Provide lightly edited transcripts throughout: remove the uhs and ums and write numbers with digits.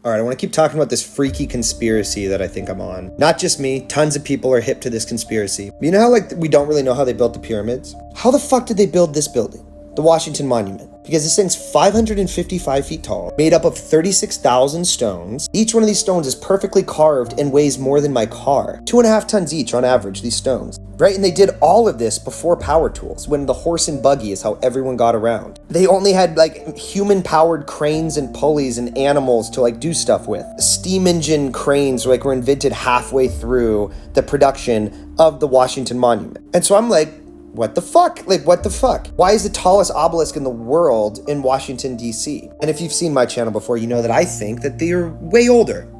All right, I want to keep talking about this freaky conspiracy that I think I'm on. Not just me, tons of people are hip to this conspiracy. You know how we don't really know how they built the pyramids? How the fuck did they build this building? The Washington Monument. Because this thing's 555 feet tall, made up of 36,000 stones. Each one of these stones is perfectly carved and weighs more than my car. 2.5 tons each on average, these stones. Right, and they did all of this before power tools, when the horse and buggy is how everyone got around. They only had human-powered cranes and pulleys and animals to do stuff with. Steam engine cranes were invented halfway through the production of the Washington Monument. And so I'm like, what the fuck? What the fuck? Why is the tallest obelisk in the world in Washington, D.C.? And if you've seen my channel before, you know that I think that they're way older.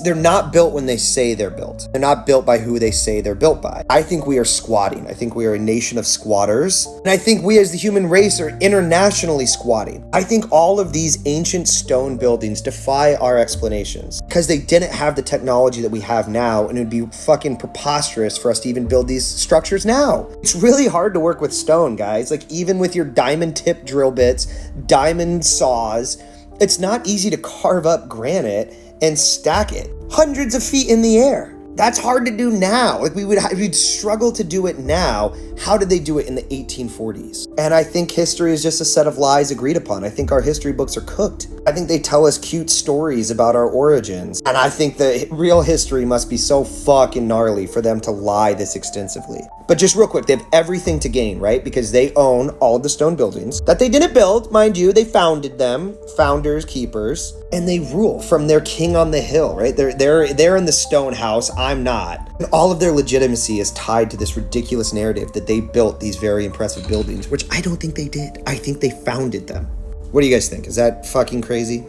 They're not built when they say they're built. They're not built by who they say they're built by. I think we are squatting. I think we are a nation of squatters. And I think we as the human race are internationally squatting. I think all of these ancient stone buildings defy our explanations because they didn't have the technology that we have now, and it would be fucking preposterous for us to even build these structures now. It's really hard to work with stone, guys. Even with your diamond tip drill bits, diamond saws, it's not easy to carve up granite and stack it hundreds of feet in the air. That's hard to do now. We'd struggle to do it now. How did they do it in the 1840s? And I think history is just a set of lies agreed upon. I think our history books are cooked. I think they tell us cute stories about our origins. And I think the real history must be so fucking gnarly for them to lie this extensively. But just real quick, they have everything to gain, right? Because they own all of the stone buildings that they didn't build, mind you. They founded them, founders, keepers, and they rule from their king on the hill, right? They're in the stone house. I'm not. And all of their legitimacy is tied to this ridiculous narrative that they built these very impressive buildings, which I don't think they did. I think they founded them. What do you guys think? Is that fucking crazy?